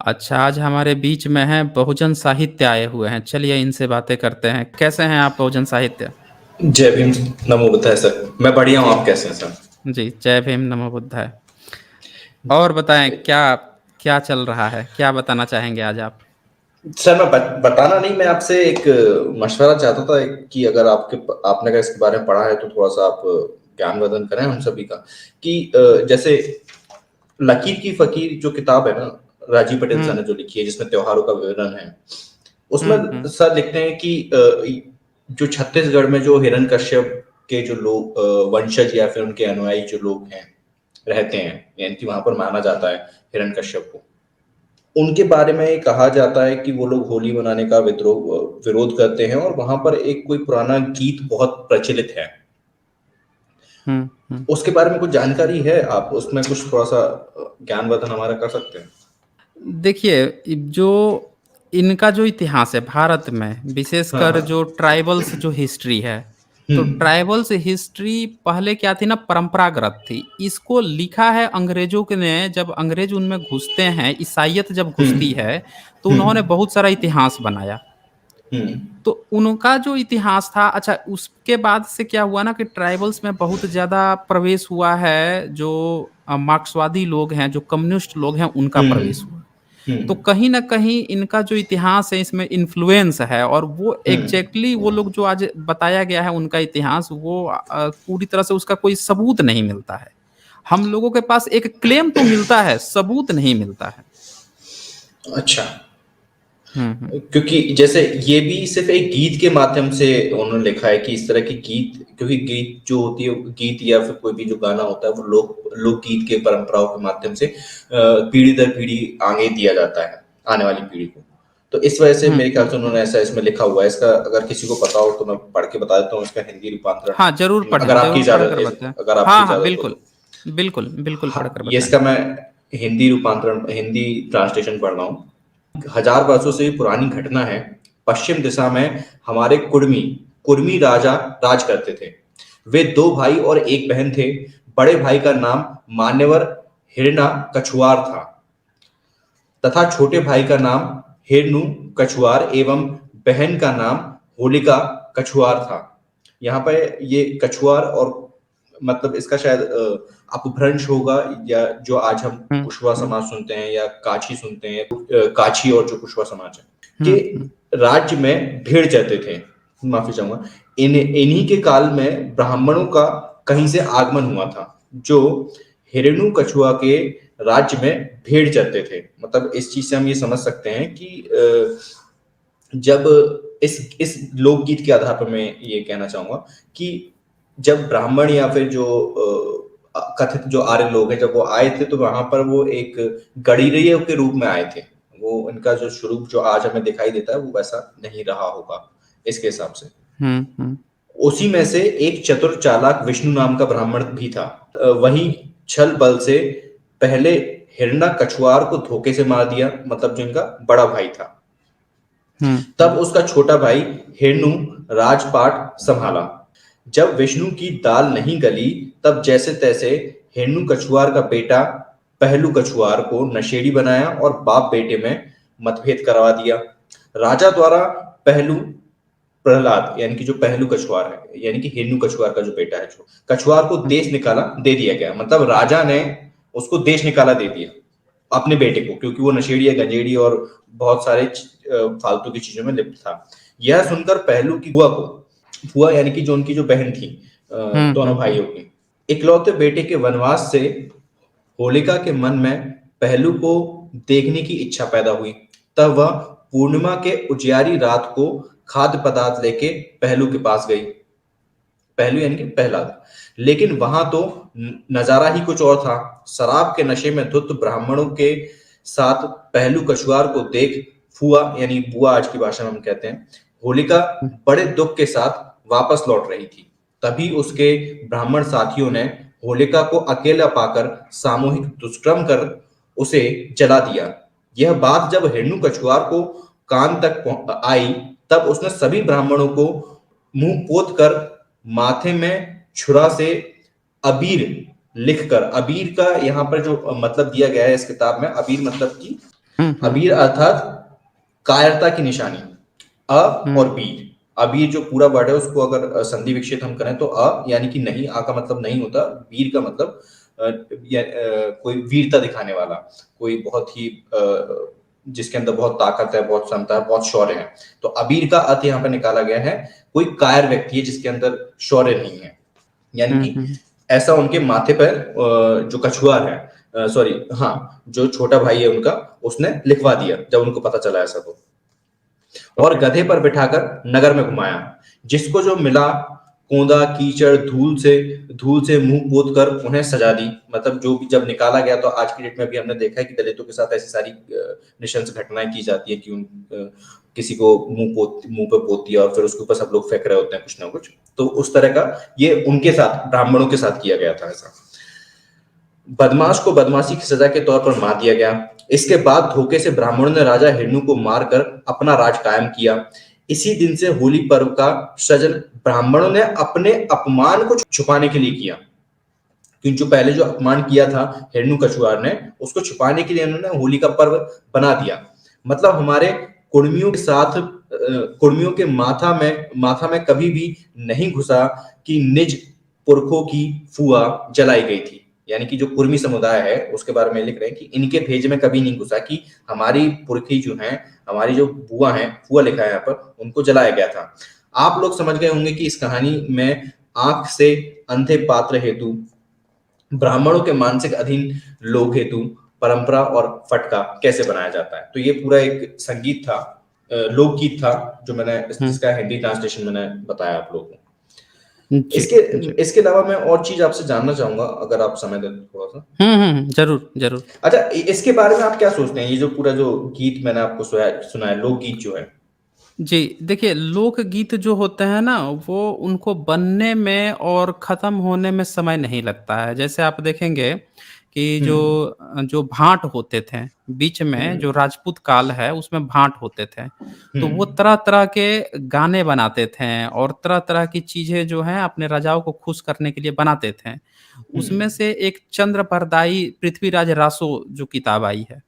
अच्छा, आज हमारे बीच में हैं बहुजन साहित्य आए हुए हैं। चलिए इनसे बातें करते हैं। कैसे हैं आप बहुजन साहित्य? जय भीम। नमो बुद्धाय सर। मैं बढ़िया हूँ, जी, आप कैसे हैं सर? जी, जय भीम, नमो बुद्धाय। और बताएं क्या क्या चल रहा है? क्या बताना चाहेंगे आज आप? सर मैं बताना नहीं, मैं आपसे एक मशवरा चाहता था कि अगर आपने अगर इसके बारे में पढ़ा है तो थोड़ा सा आप ज्ञानवर्धन करें हम सभी का। कि जैसे लकीर की फकीर जो किताब है ना, राजीव पटेल सर हुँ, ने जो लिखी है जिसमें त्योहारों का विवरण है, हुँ, उसमें हुँ, सर लिखते हैं कि जो छत्तीसगढ़ में जो हिरण्यकश्यप के जो लोग वंशज या फिर उनके अनुयायी जो लोग हैं रहते हैं, यानी कि वहां पर माना जाता है हिरण्यकश्यप को, उनके बारे में ये कहा जाता है कि वो लोग होली मनाने का विरोध करते हैं, और वहां पर एक कोई पुराना गीत बहुत प्रचलित है। हुँ, हुँ। उसके बारे में कुछ जानकारी है? आप उसमें कुछ थोड़ा सा ज्ञानवर्धन हमारा कर सकते हैं? देखिए, जो इनका जो इतिहास है भारत में, हाँ विशेषकर हाँ। जो ट्राइबल्स जो हिस्ट्री है, तो हम्म ट्राइबल्स हिस्ट्री पहले क्या थी ना, परंपरागत थी। इसको लिखा है अंग्रेजों के ने, जब अंग्रेज उनमें घुसते हैं, ईसाइयत जब घुसती हम्म है, तो उन्होंने हम्म बहुत सारा इतिहास बनाया। हम्म तो उनका जो इतिहास था, अच्छा उसके बाद से क्या हुआ ना कि ट्राइबल्स में बहुत ज़्यादा प्रवेश हुआ है, जो मार्क्सवादी लोग हैं, जो कम्युनिस्ट लोग हैं, उनका प्रवेश हम्म हुआ। तो हम्म कहीं न कहीं इनका जो इतिहास है इसमें इन्फ्लुएंस है, और वो हम्म एग्ज़ैक्टली वो लोग जो आज बताया गया है उनका इतिहास, वो पूरी तरह से उसका कोई सबूत नहीं मिलता है। हम लोगों के पास एक क्लेम तो मिलता है, सबूत नहीं मिलता है। अच्छा। हुँ, हुँ। क्योंकि जैसे ये भी सिर्फ एक गीत के माध्यम से उन्होंने लिखा है कि इस तरह की गीत, क्योंकि गीत जो होती है, गीत या फिर कोई भी जो गाना होता है वो लोकगीत के परंपराओं के माध्यम से पीढ़ी दर पीढ़ी आगे दिया जाता है आने वाली पीढ़ी को। तो इस वजह से हुँ, मेरे ख्याल हुँ, से हुँ। उन्होंने ऐसा इसमें लिखा हुआ है। इसका अगर किसी को पता हो तो मैं पढ़ के बता देता हूँ इसका हिंदी हाँ, ज़रूर रूपांतरण, पढ़ें, ज़रूर पढ़ कर बताएँ। अगर आपकी हाँ, हाँ, इजाजत हो बिल्कुल। तो। बिल्कुल, बिल्कुल पढ़ कर हाँ, ये बताएँ। इसका मैं हिंदी ट्रांसलेशन पढ़ रहा हूँ। हजार वर्षों से पुरानी घटना है। पश्चिम दिशा में हमारे कुर्मी कुर्मी राजा राज करते थे। वे दो भाई और एक बहन थे। बड़े भाई का नाम मान्यवर हिरना कछुआर था, तथा छोटे भाई का नाम हिरनु कछुआर एवं बहन का नाम होलिका कछुआर था। यहाँ पे ये कछुआर और मतलब इसका शायद अपभ्रंश होगा, या जो आज हम हुँ, कुशवा हुँ। समाज सुनते हैं या काछी सुनते हैं, काछी और जो कुशवा समाज है हुँ, हुँ। के राज्य में भेड़ चरते थे। माफी चाहूंगा। इन्हीं के काल में ब्राह्मणों का कहीं से आगमन हुआ था, जो हिरण्य कछुआ के राज्य में भेड़ चरते थे। मतलब इस चीज से हम ये समझ सकते हैं कि जब इस लोकगीत के आधार पर मैं ये कहना चाहूंगा कि जब ब्राह्मण या फिर जो कथित जो आर्य लोग हैं, जब वो आए थे तो वहां पर वो एक गडरिये के रूप में आए थे। वो इनका जो स्वरूप जो आज हमें दिखाई देता है वो वैसा नहीं रहा होगा इसके हिसाब से। हुँ, हुँ। उसी में से एक चतुर चालाक विष्णु नाम का ब्राह्मण भी था। वही छल बल से पहले हिरना कछुआर को धोखे से मार दिया, मतलब जो इनका बड़ा भाई था। हुँ, तब हुँ। उसका छोटा भाई हिरनु राजपाट संभाला। जब विष्णु की दाल नहीं गली, तब जैसे तैसे हिरनु कछुआर का बेटा पहलू कछुआर को नशेड़ी बनाया और बाप बेटे में मतभेद करवा दिया। राजा द्वारा पहलू प्रहलाद, यानी कि जो पहलू कछुआर है, यानी कि हिरनु कछुआर का जो बेटा है, जो कछुआर को हुँ, देश निकाला दे दिया गया। मतलब राजा ने उसको देश निकाला दे दिया अपने बेटे को, क्योंकि वो नशेड़ी या गंजेड़ी और बहुत सारे फालतू की चीजों में लिप्त था। यह सुनकर पहलू की फुआ यानी कि जो उनकी जो बहन थी, हुँ, दोनों हुँ, हुँ। भाइयों की इकलौते बेटे के वनवास से होलिका के मन में पहलू को देखने की इच्छा पैदा हुई। तब वह पूर्णिमा के उजियारी रात को खाद्य पदार्थ लेके पहलू के पास गई। पहलू यानी कि प्रहलाद। लेकिन वहां तो नजारा ही कुछ और था। शराब के नशे में धुत ब्राह्मणों के साथ पहलू कछुआर को देख फुआ यानी बुआ आज की भाषा में हम कहते हैं, होलिका हुँ, बड़े दुख के साथ वापस लौट रही थी। तभी उसके ब्राह्मण साथियों ने होलिका को अकेला पाकर सामूहिक दुष्कर्म कर उसे जला दिया। यह बात जब हिरण्य कछुआर को कान तक आई, तब उसने सभी ब्राह्मणों को मुंह पोत कर माथे में छुरा से अबीर लिखकर, अबीर का यहाँ पर जो मतलब दिया गया है इस किताब में, अबीर मतलब कि हम्म। अबीर अर्थात कायरता की निशानी। अ और बीर। अबीर जो पूरा वर्ड है उसको अगर संधि विच्छेद हम करें तो यानी कि नहीं, का मतलब नहीं होता। वीर का मतलब कोई वीरता दिखाने वाला, कोई बहुत ही जिसके अंदर बहुत ताकत है, बहुत क्षमता है, बहुत शौर्य है। तो अबीर का अर्थ यहाँ पे निकाला गया है कोई कायर व्यक्ति है जिसके अंदर शौर्य नहीं है, यानी कि हम्म। ऐसा उनके माथे पर जो कछुआर है, सॉरी, हाँ, जो छोटा भाई है उनका, उसने लिखवा दिया जब उनको पता चला ऐसा। तो और ओके। गधे पर बिठाकर नगर में घुमाया, जिसको जो मिला कोंदा कीचड़ धूल से मुंह पोत कर उन्हें सजा दी। मतलब जो भी जब निकाला गया, तो आज की डेट में भी हमने देखा है कि दलितों के साथ ऐसी सारी नृशंस घटनाएं की जाती है कि किसी को मुंह पे पोत दिया और फिर उसके ऊपर सब लोग फेंक रहे होते हैं कुछ ना कुछ। तो उस तरह का ये उनके साथ, ब्राह्मणों के साथ किया गया था ऐसा। बदमाश को बदमाशी की सजा के तौर पर मार दिया गया। इसके बाद धोखे से ब्राह्मणों ने राजा हिरण्य को मारकर अपना राज कायम किया। इसी दिन से होली पर्व का सृजन ब्राह्मणों ने अपने अपमान को छुपाने के लिए किया, क्योंकि जो पहले जो अपमान किया था हिरण्य कछुआर ने, उसको छुपाने के लिए उन्होंने होली का पर्व बना दिया। मतलब हमारे कुर्मियों के साथ कुर्मियों के माथा में कभी भी नहीं घुसा कि निज पुरखों की फुआ जलाई गई थी। यानी कि जो कुर्मी समुदाय है उसके बारे में लिख रहे हैं कि इनके भेज में कभी नहीं घुसा कि हमारी पुरखी जो है, हमारी जो बुआ है, फुआ लिखा है यहाँ पर, उनको जलाया गया था। आप लोग समझ गए होंगे कि इस कहानी में आंख से अंधे पात्र हेतु, ब्राह्मणों के मानसिक अधीन लोग हेतु परंपरा और फटका कैसे बनाया जाता है। तो ये पूरा एक संगीत था, लोकगीत था, जो मैंने हम्म। जिसका हिंदी ट्रांसलेशन मैंने बताया आप लोगों को। जी इसके जी। इसके अलावा मैं और चीज आपसे जानना चाहूंगा, अगर आप समय दें तो थोड़ा सा। जरूर जरूर। अच्छा, इसके बारे में आप क्या सोचते हैं, ये जो पूरा जो गीत मैंने आपको सुनाया, लोकगीत जो है। जी, देखिए लोकगीत जो होते हैं ना, वो उनको बनने में और ख़त्म होने में समय नहीं लगता है। जैसे आप देखेंगे कि हम्म। जो भाट होते थे, बीच में हम्म। जो राजपूत काल है उसमें भाट होते थे। तो वो हम्म। तरह-तरह के गाने बनाते थे और तरह-तरह की चीज़ें जो हैं अपने राजाओं को खुश करने के लिए बनाते थे। उसमें हम्म। से एक चंद्रबरदाई पृथ्वीराज रासो जो किताब आई है,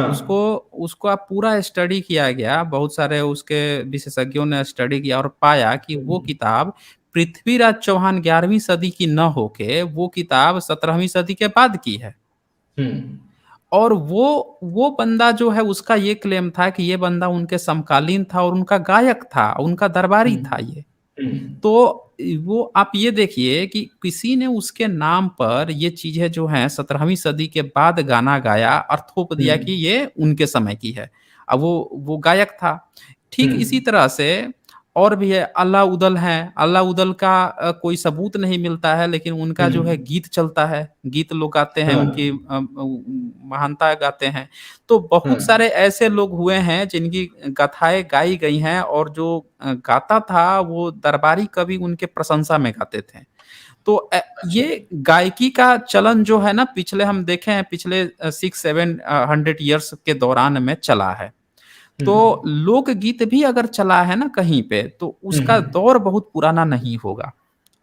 उसको हाँ। उसको आप पूरा स्टडी किया गया, बहुत सारे उसके विशेषज्ञों ने स्टडी किया और पाया कि वो हम्म। किताब पृथ्वीराज चौहान 11वीं सदी की न होके वो किताब 17वीं सदी के बाद की है। हम्म। और वो बंदा जो है उसका ये क्लेम था कि ये बंदा उनके समकालीन था और उनका गायक था, उनका दरबारी था हम्म। ये। हम्म। तो वो आप ये देखिए कि किसी ने उसके नाम पर ये चीज़ें जो हैं 17वीं सदी के बाद गाना गाया और थोप दिया कि हम्म। ये उनके समय की है। अब वो गायक था। ठीक इसी हम्म। तरह से और भी है, अल्लाह उदल हैं। अल्लाह उदल का कोई सबूत नहीं मिलता है, लेकिन उनका जो है हम्म। गीत चलता है। गीत लोग गाते हैं, उनकी हाँ। महानता गाते हैं। तो बहुत हाँ। सारे ऐसे लोग हुए हैं जिनकी गाथाएँ गाई गई हैं और जो गाता था वो दरबारी कवि उनके प्रशंसा में गाते थे। तो अच्छा। ये गायकी का चलन जो है ना पिछले हम देखे हैं पिछले 6-7 100 ईयर्स के दौरान में चला है। तो हम्म। लोकगीत भी अगर चला है ना कहीं पे तो उसका हम्म। दौर बहुत पुराना नहीं होगा।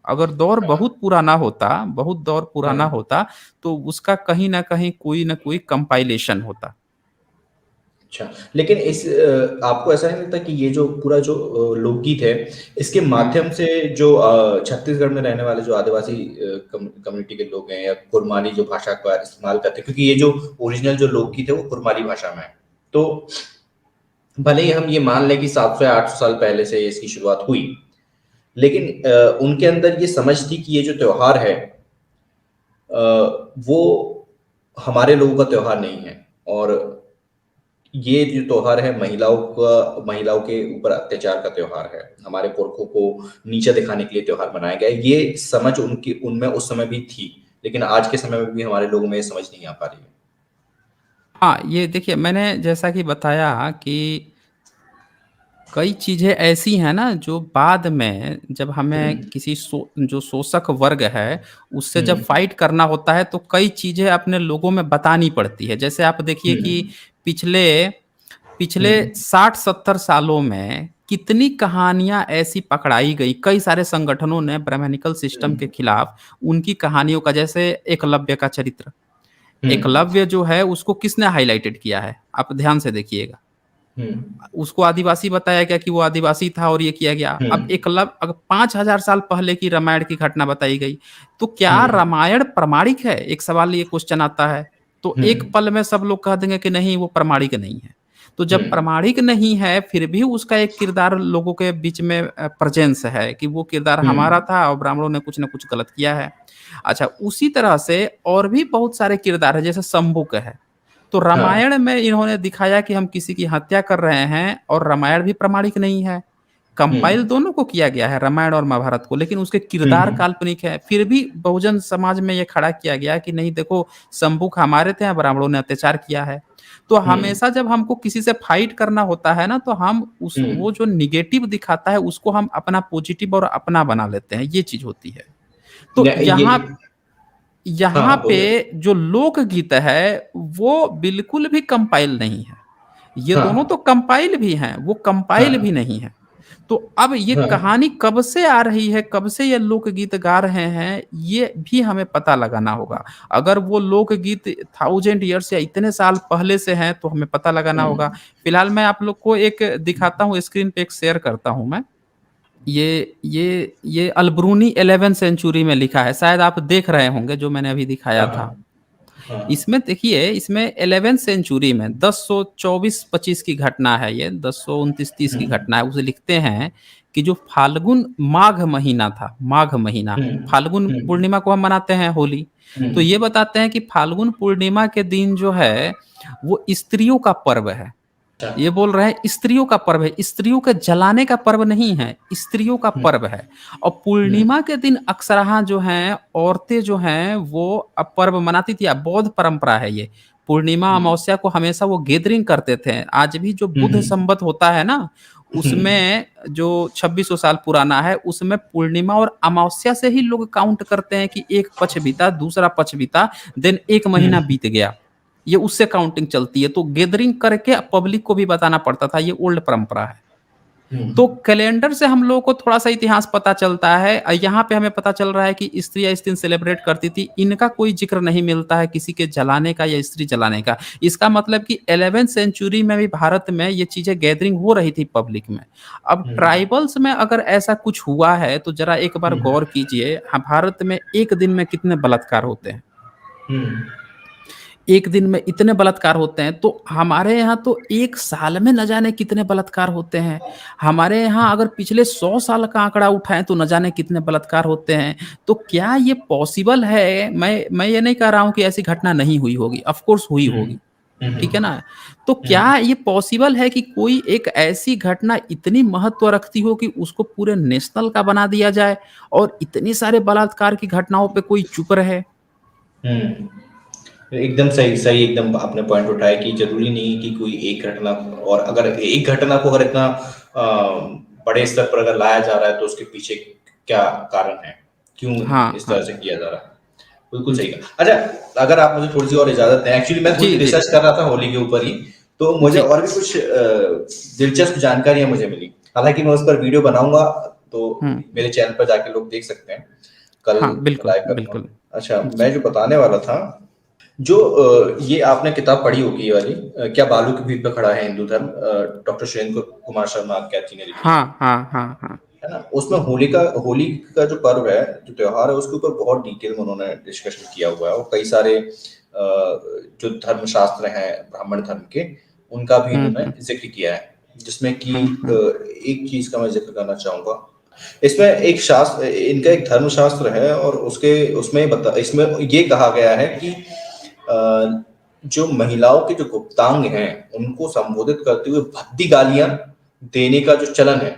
अगर दौर हाँ। बहुत पुराना होता, बहुत दौर पुराना हाँ। होता तो उसका कहीं न कहीं कोई न कोई कंपाइलेशन होता। अच्छा, लेकिन आपको ऐसा नहीं लगता कि ये जो पूरा जो लोकगीत है, इसके हुँ, माध्यम से जो छत्तीसगढ़ में रहने वाले जो आदिवासी कम्युनिटी के लोग हैं या कुरमाली जो भाषा का इस्तेमाल करते हैं, क्योंकि ये जो ओरिजिनल जो लोकगीत है वो कुरमाली भाषा में है। तो भले ही हम ये मान लें कि 700 या 800 साल पहले से इसकी शुरुआत हुई, लेकिन उनके अंदर ये समझ थी कि ये जो त्योहार है वो हमारे लोगों का त्योहार नहीं है। और ये जो त्योहार है महिलाओं के ऊपर अत्याचार का त्योहार है, हमारे पुरखों को नीचा दिखाने के लिए त्योहार मनाया गया है। ये समझ उनकी उनमें उस समय भी थी, लेकिन आज के समय में भी हमारे लोगों में ये समझ नहीं आ पा रही है। हाँ, ये देखिए मैंने जैसा कि बताया कि कई चीज़ें ऐसी हैं ना जो बाद में जब हमें हम्म। किसी जो शोषक वर्ग है उससे जब हम्म। फाइट करना होता है तो कई चीज़ें अपने लोगों में बतानी पड़ती है। जैसे आप देखिए कि हम्म। पिछले पिछले हम्म। 60-70 सालों में कितनी कहानियाँ ऐसी पकड़ाई गई, कई सारे संगठनों ने ब्राह्मणिकल सिस्टम के हम्म। खिलाफ उनकी कहानियों का, जैसे एकलव्य का चरित्र। एकलव्य जो है उसको किसने हाईलाइटेड किया है, आप ध्यान से देखिएगा। उसको आदिवासी बताया गया कि वो आदिवासी था और ये किया गया। अब एकलव्य, अगर 5000 साल पहले की रामायण की घटना बताई गई, तो क्या रामायण प्रमाणिक है? एक सवाल, ये क्वेश्चन आता है। तो एक पल में सब लोग कह देंगे कि नहीं, वो प्रमाणिक नहीं है। तो जब प्रमाणिक नहीं है, फिर भी उसका एक किरदार लोगों के बीच में प्रेजेंस है कि वो किरदार हमारा था और ब्राह्मणों ने कुछ ना कुछ गलत किया है। अच्छा, उसी तरह से और भी बहुत सारे किरदार है, जैसे शंभुक है। तो रामायण में इन्होंने दिखाया कि हम किसी की हत्या कर रहे हैं, और रामायण भी प्रमाणिक नहीं है। कंपाइल दोनों को किया गया है, रामायण और महाभारत को, लेकिन उसके किरदार काल्पनिक है। फिर भी बहुजन समाज में ये खड़ा किया गया कि नहीं देखो, शंभुक हमारे थे, ब्राह्मणों ने अत्याचार किया है। तो हमेशा जब हमको किसी से फाइट करना होता है ना, तो हम उस वो जो निगेटिव दिखाता है उसको हम अपना पॉजिटिव और अपना बना लेते हैं, ये चीज होती है। तो यहाँ यहाँ पे जो लोकगीत है वो बिल्कुल भी कंपाइल नहीं है। ये दोनों तो कंपाइल भी हैं, वो कंपाइल भी नहीं है। तो अब ये कहानी कब से आ रही है, कब से ये लोकगीत गा रहे हैं, ये भी हमें पता लगाना होगा। अगर वो लोकगीत 1000 ईयर्स या इतने साल पहले से हैं, तो हमें पता लगाना होगा। फिलहाल मैं आप लोग को एक दिखाता हूँ, स्क्रीन पे एक शेयर करता हूँ मैं। ये अलब्रूनी 11 सेंचुरी में लिखा है, शायद आप देख रहे होंगे जो मैंने अभी दिखाया था। इसमें देखिए, इसमें 11 सेंचुरी में 1024-25 की घटना है, ये 1029-30 की घटना है। उसे लिखते हैं कि जो फाल्गुन माघ महीना था, माघ महीना, फाल्गुन पूर्णिमा को हम मनाते हैं होली, तो ये बताते हैं कि फाल्गुन पूर्णिमा के दिन जो है वो स्त्रियों का पर्व है। ये बोल रहे हैं स्त्रियों का पर्व है, स्त्रियों के जलाने का पर्व नहीं है, स्त्रियों का पर्व है। और पूर्णिमा के दिन अक्सरहा जो हैं औरतें जो हैं वो अब पर्व मनाती थी। अब बौद्ध परंपरा है ये। पूर्णिमा अमावस्या को हमेशा वो गैदरिंग करते थे। आज भी जो बुद्ध संवत होता है ना, उसमें जो 2600 साल पुराना है, उसमें पूर्णिमा और अमावस्या से ही लोग काउंट करते हैं कि एक पक्ष बीता, दूसरा पक्ष बीता, देन एक महीना बीत गया। ये उससे काउंटिंग चलती है। तो गैदरिंग करके पब्लिक को भी बताना पड़ता था, ये ओल्ड परंपरा है। तो कैलेंडर से हम लोगों को थोड़ा सा इतिहास पता चलता है। यहाँ पे हमें पता चल रहा है कि स्त्रियां इस दिन सेलिब्रेट करती थी। इनका कोई जिक्र नहीं मिलता है किसी के जलाने का या स्त्री जलाने का। इसका मतलब कि 11th सेंचुरी में भी भारत में ये चीजें गैदरिंग हो रही थी पब्लिक में। अब ट्राइबल्स में अगर ऐसा कुछ हुआ है तो जरा एक बार गौर कीजिए, भारत में एक दिन में कितने बलात्कार होते हैं। एक दिन में इतने बलात्कार होते हैं, तो हमारे यहाँ तो एक साल में न जाने कितने बलात्कार होते हैं। हमारे यहाँ अगर पिछले 100 साल का आंकड़ा उठाएं तो न जाने कितने बलात्कार होते हैं। तो क्या ये पॉसिबल है? मैं ये नहीं कह रहा हूँ कि ऐसी घटना नहीं हुई होगी, ऑफ कोर्स हुई होगी, ठीक है ना। तो क्या ये पॉसिबल है कि कोई एक ऐसी घटना इतनी महत्व रखती हो कि उसको पूरे नेशनल का बना दिया जाए और इतनी सारे बलात्कार की घटनाओं पे कोई चुप रहे? एकदम सही सही एकदम आपने पॉइंट उठाया कि जरूरी नहीं कि कोई एक घटना, और अगर एक घटना को अगर इतना बड़े स्तर पर अगर लाया जा रहा है तो उसके पीछे क्या कारण है, क्यों इस तरह से किया जा रहा है। बिल्कुल सही कहा। अच्छा, अगर आप मुझे थोड़ी सी और इजाजत दें, एक्चुअली मैं थोड़ी रिसर्च कर रहा था होली के ऊपर ही, तो मुझे और भी कुछ दिलचस्प जानकारियां मुझे मिली। हालांकि मैं उस पर वीडियो बनाऊंगा, तो मेरे चैनल पर जाके लोग देख सकते हैं कल। बिल्कुल। अच्छा, मैं जो बताने वाला था, जो ये आपने किताब पढ़ी होगी ये वाली, क्या बालू की भीड़ पे खड़ा है हिंदू धर्म, डॉक्टर सुरेंद्र कुमार शर्मा कैथी ने लिखी। हाँ। है ना, उसमें होली का जो पर्व है, जो त्योहार है, उसके ऊपर बहुत डिटेल में उन्होंने डिस्कशन किया हुआ है, और कई सारे जो धर्मशास्त्र हैं ब्राह्मण धर्म के, उनका भी इन्होंने जिक्र किया है, जिसमें कि एक चीज का मैं जिक्र करना चाहूंगा। इसमें एक शास्त्र, इनका एक धर्मशास्त्र है, और इसमें ये कहा गया है कि जो महिलाओं के जो गुप्तांग हैं उनको संबोधित करते हुए भद्दी गालियां देने का जो चलन है,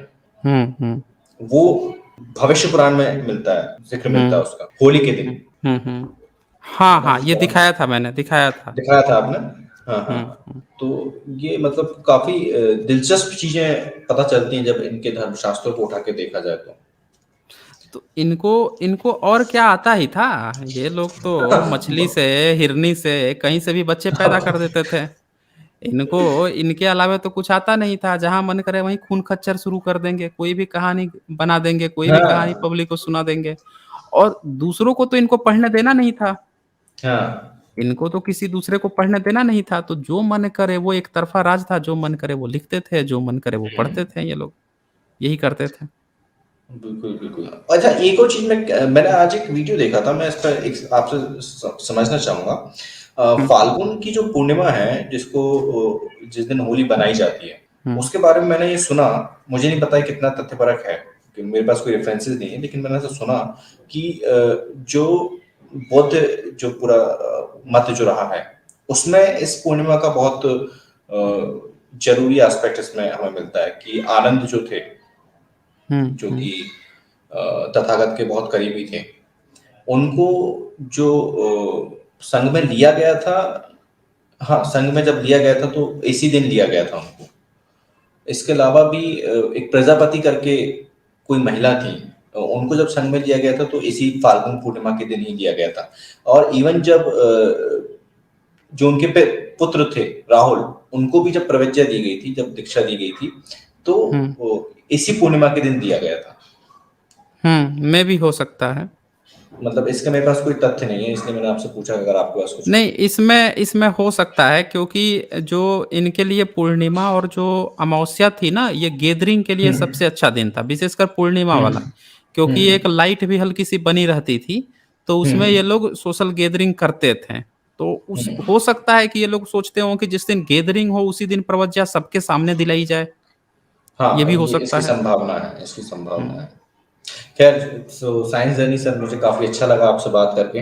वो भविष्य पुराण में मिलता है, जिक्र मिलता है उसका, होली के दिन। हाँ, ये दिखाया था आपने। हाँ। तो ये मतलब काफी दिलचस्प चीजें पता चलती हैं जब इनके धर्मशास्त्रों को उठा के देखा जाए तो इनको और क्या आता ही था। ये लोग तो मछली से, हिरनी से, कहीं से भी बच्चे पैदा कर देते थे। इनके अलावा तो कुछ आता नहीं था। जहां मन करे वहीं खून खच्चर शुरू कर देंगे, कोई भी कहानी बना देंगे, कोई भी कहानी पब्लिक को सुना देंगे, और दूसरों को तो इनको पढ़ने देना नहीं था। इनको तो किसी दूसरे को पढ़ने देना नहीं था, तो जो मन करे वो एक तरफा राज था, जो मन करे वो लिखते थे, जो मन करे वो पढ़ते थे ये लोग, यही करते थे। बिल्कुल, बिल्कुल। अच्छा, एक और चीज़ मैंने आज एक वीडियो देखा था, मैं इस पर एक आपसे समझना चाहूँगा। हुँ, फाल्गुन की जो पूर्णिमा है, जिस दिन होली बनाई जाती है, हुँ, उसके बारे में मैंने ये सुना, मुझे नहीं पता है कितना तथ्यपरक है, क्योंकि मेरे पास कोई रेफरेंसेस नहीं है, लेकिन मैंने ऐसा सुना कि जो बौद्ध जो पूरा मत जो रहा है, उसमें इस पूर्णिमा का बहुत ज़रूरी एस्पेक्ट इसमें हमें मिलता है कि आनंद जो थे, हुँ, जो हुँ, कि तथागत के बहुत करीबी थे, उनको जो संघ में लिया गया था, हाँ, संघ में जब लिया गया था तो इसी दिन लिया गया था उनको। इसके अलावा भी एक प्रजापति करके कोई महिला थी, उनको जब संघ में लिया गया था तो इसी फाल्गुन पूर्णिमा के दिन ही लिया गया था। और इवन जब जो उनके पुत्र थे राहुल, उनको भी जब प्रवज्ञा दी गई थी, जब दीक्षा दी गई थी, तो हुँ, इसी पूर्णिमा के दिन दिया गया था। मे भी हो सकता है। मतलब इसका मेरे पास कोई तथ्य नहीं है, इसलिए मैंने आपसे पूछा अगर आपके पास कुछ हो। नहीं, इसमें इसमें हो सकता है, क्योंकि जो इनके लिए पूर्णिमा और जो अमावस्या थी ना, ये गैदरिंग के लिए हम्म, सबसे अच्छा दिन था, विशेषकर पूर्णिमा वाला, हम्म, क्योंकि हम्म, एक लाइट भी हल्की सी बनी रहती थी, तो उसमें ये हम्म, लोग सोशल गैदरिंग करते थे। तो उस हम्म। हो सकता है कि ये लोग सोचते हों कि जिस दिन गैदरिंग हो उसी दिन प्रवज्ञा सबके सामने दिलाई जाए, ये भी हाँ, हो ये सकता इसकी है। संभावना है, इसकी संभावना हुँ। है। खैर, साइंस जर्नी सर, मुझे काफी अच्छा लगा आपसे बात करके।